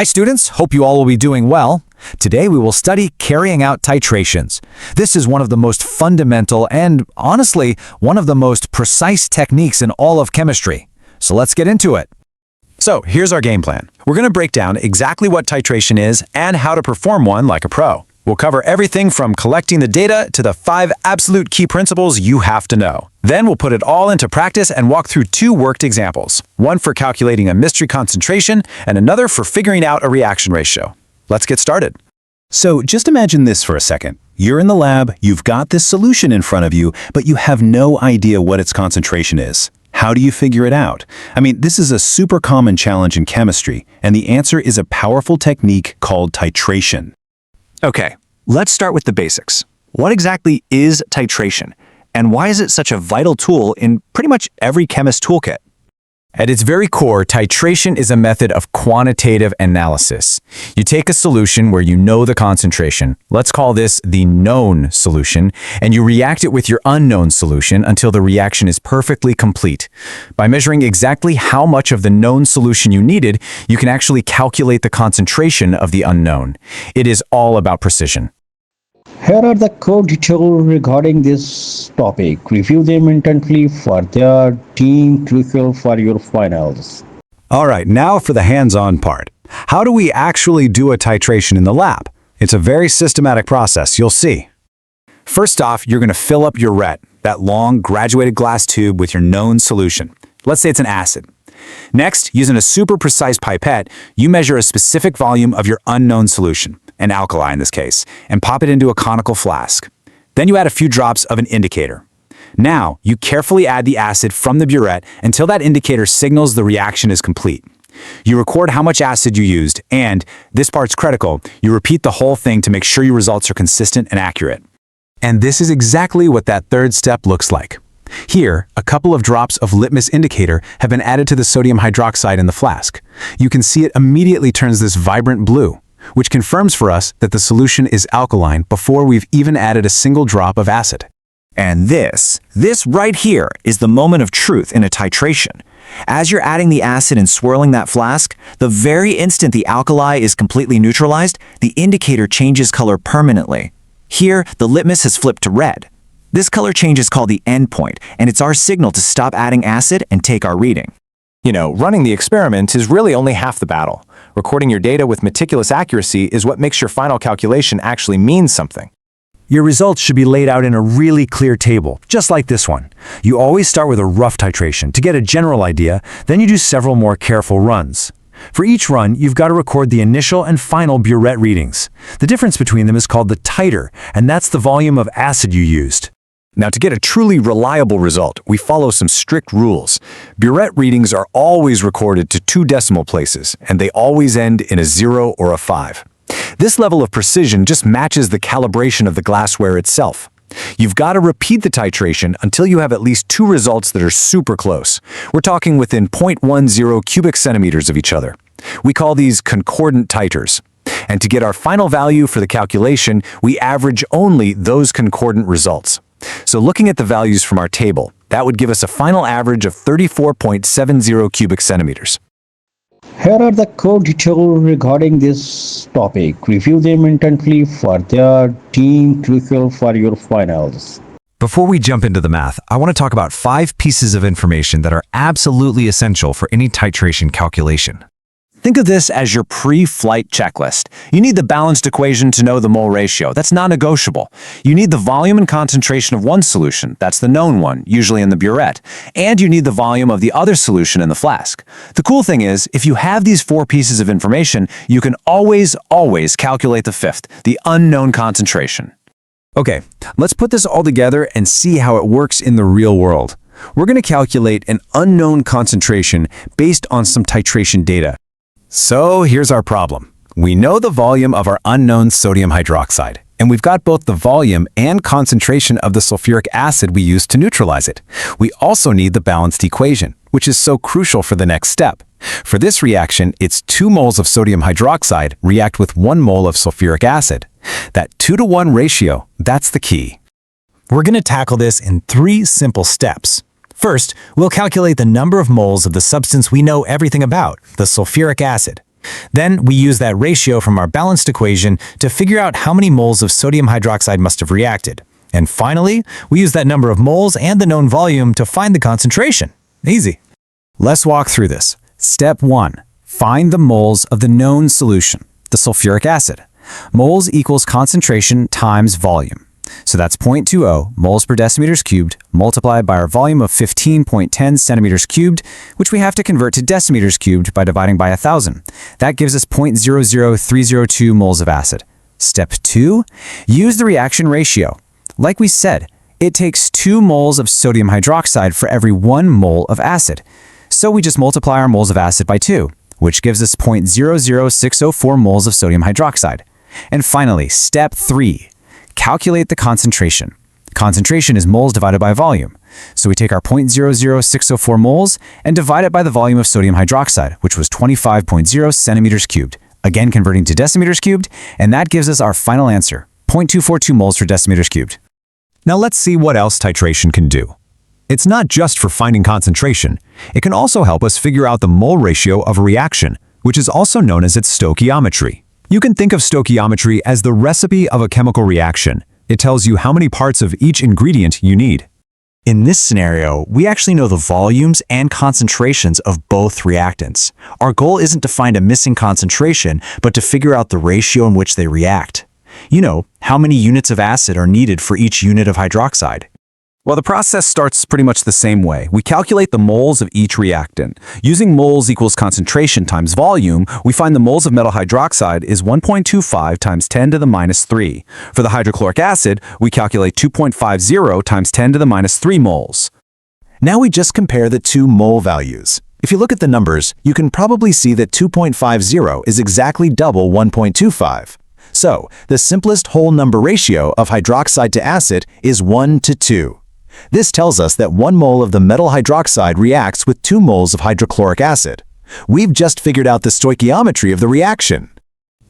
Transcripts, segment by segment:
Hi students, hope you all will be doing well. Today we will study carrying out titrations. This is one of the most fundamental and, honestly, one of the most precise techniques in all of chemistry. So let's get into it. So here's our game plan. We're going to break down exactly what titration is and how to perform one like a pro. We'll cover everything from collecting the data to the 5 absolute key principles you have to know. Then we'll put it all into practice and walk through 2 worked examples, one for calculating a mystery concentration and another for figuring out a reaction ratio. Let's get started. So just imagine this for a second. You're in the lab, you've got this solution in front of you, but you have no idea what its concentration is. How do you figure it out? I mean, this is a super common challenge in chemistry, and the answer is a powerful technique called titration. Okay, let's start with the basics. What exactly is titration, and why is it such a vital tool in pretty much every chemist toolkit? At its very core, titration is a method of quantitative analysis. You take a solution where you know the concentration, let's call this the known solution, and you react it with your unknown solution until the reaction is perfectly complete. By measuring exactly how much of the known solution you needed, you can actually calculate the concentration of the unknown. It is all about precision. Here are the core details regarding this topic. Review them intently for their team crucial for your finals. All right, now for the hands-on part. How do we actually do a titration in the lab? It's a very systematic process, you'll see. First off, you're going to fill up your burette, that long graduated glass tube with your known solution. Let's say it's an acid. Next, using a super precise pipette, you measure a specific volume of your unknown solution, an alkali in this case, and pop it into a conical flask. Then you add a few drops of an indicator. Now, you carefully add the acid from the burette until that indicator signals the reaction is complete. You record how much acid you used, and, this part's critical, you repeat the whole thing to make sure your results are consistent and accurate. And this is exactly what that third step looks like. Here, a couple of drops of litmus indicator have been added to the sodium hydroxide in the flask. You can see it immediately turns this vibrant blue, which confirms for us that the solution is alkaline before we've even added a single drop of acid. And this right here is the moment of truth in a titration. As you're adding the acid and swirling that flask, the very instant the alkali is completely neutralized, the indicator changes color permanently. Here, the litmus has flipped to red. This color change is called the endpoint, and it's our signal to stop adding acid and take our reading. You know, running the experiment is really only half the battle. Recording your data with meticulous accuracy is what makes your final calculation actually mean something. Your results should be laid out in a really clear table, just like this one. You always start with a rough titration to get a general idea, then you do several more careful runs. For each run, you've got to record the initial and final burette readings. The difference between them is called the titer, and that's the volume of acid you used. Now, to get a truly reliable result, we follow some strict rules. Burette readings are always recorded to 2 decimal places, and they always end in a 0 or a 5. This level of precision just matches the calibration of the glassware itself. You've got to repeat the titration until you have at least 2 results that are super close. We're talking within 0.10 cubic centimeters of each other. We call these concordant titers. And to get our final value for the calculation, we average only those concordant results. So looking at the values from our table, that would give us a final average of 34.70 cubic centimeters. Here are the core details regarding this topic. Review them intently for their team crucial for your finals. Before we jump into the math, I want to talk about 5 pieces of information that are absolutely essential for any titration calculation. Think of this as your pre-flight checklist. You need the balanced equation to know the mole ratio. That's non-negotiable. You need the volume and concentration of one solution. That's the known one, usually in the burette. And you need the volume of the other solution in the flask. The cool thing is, if you have these 4 pieces of information, you can always calculate the 5th, the unknown concentration. Okay, let's put this all together and see how it works in the real world. We're going to calculate an unknown concentration based on some titration data. So here's our problem. We know the volume of our unknown sodium hydroxide, and we've got both the volume and concentration of the sulfuric acid we used to neutralize it. We also need the balanced equation, which is so crucial for the next step. For this reaction, it's 2 moles of sodium hydroxide react with 1 mole of sulfuric acid. That 2-to-1 ratio, that's the key. We're going to tackle this in 3 simple steps. First, we'll calculate the number of moles of the substance we know everything about, the sulfuric acid. Then we use that ratio from our balanced equation to figure out how many moles of sodium hydroxide must have reacted. And finally, we use that number of moles and the known volume to find the concentration. Easy. Let's walk through this. Step 1. Find the moles of the known solution, the sulfuric acid. Moles equals concentration times volume. So that's 0.20 moles per decimeters cubed multiplied by our volume of 15.10 centimeters cubed, which we have to convert to decimeters cubed by dividing by 1,000. That gives us 0.00302 moles of acid. Step 2. Use the reaction ratio. Like we said, it takes 2 moles of sodium hydroxide for every 1 mole of acid. So we just multiply our moles of acid by 2, which gives us 0.00604 moles of sodium hydroxide. And finally, step 3. Calculate the concentration. Concentration is moles divided by volume. So we take our 0.00604 moles and divide it by the volume of sodium hydroxide, which was 25.0 centimeters cubed. Again, converting to decimeters cubed, and that gives us our final answer, 0.242 moles per decimeters cubed. Now let's see what else titration can do. It's not just for finding concentration. It can also help us figure out the mole ratio of a reaction, which is also known as its stoichiometry. You can think of stoichiometry as the recipe of a chemical reaction. It tells you how many parts of each ingredient you need. In this scenario, we actually know the volumes and concentrations of both reactants. Our goal isn't to find a missing concentration, but to figure out the ratio in which they react. You know, how many units of acid are needed for each unit of hydroxide. Well, the process starts pretty much the same way. We calculate the moles of each reactant. Using moles equals concentration times volume, we find the moles of metal hydroxide is 1.25 times 10 to the minus 3. For the hydrochloric acid, we calculate 2.50 times 10 to the minus 3 moles. Now we just compare the 2 mole values. If you look at the numbers, you can probably see that 2.50 is exactly double 1.25. So, the simplest whole number ratio of hydroxide to acid is 1 to 2. This tells us that 1 mole of the metal hydroxide reacts with 2 moles of hydrochloric acid. We've just figured out the stoichiometry of the reaction.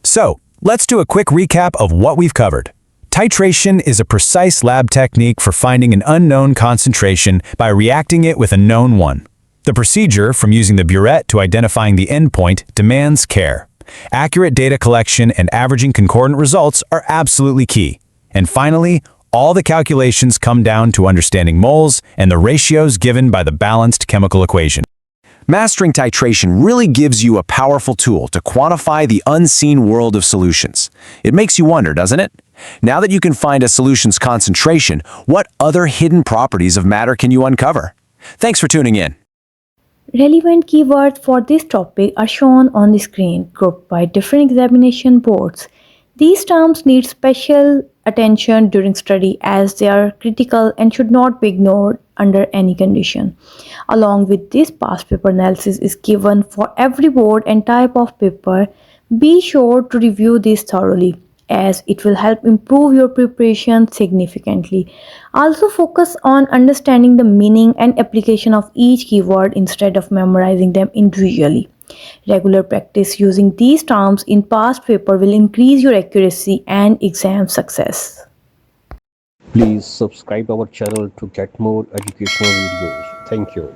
So, let's do a quick recap of what we've covered. Titration is a precise lab technique for finding an unknown concentration by reacting it with a known one. The procedure, from using the burette to identifying the endpoint, demands care. Accurate data collection and averaging concordant results are absolutely key. And finally, all the calculations come down to understanding moles and the ratios given by the balanced chemical equation. Mastering titration really gives you a powerful tool to quantify the unseen world of solutions. It makes you wonder, doesn't it? Now that you can find a solution's concentration, what other hidden properties of matter can you uncover? Thanks for tuning in. Relevant keywords for this topic are shown on the screen, grouped by different examination boards. These terms need special attention during study as they are critical and should not be ignored under any condition. Along with this, past paper analysis is given for every board and type of paper. Be sure to review this thoroughly, as it will help improve your preparation significantly. Also focus on understanding the meaning and application of each keyword instead of memorizing them individually. Regular practice using these terms in past paper will increase your accuracy and exam success. Please subscribe our channel to get more educational videos. Thank you.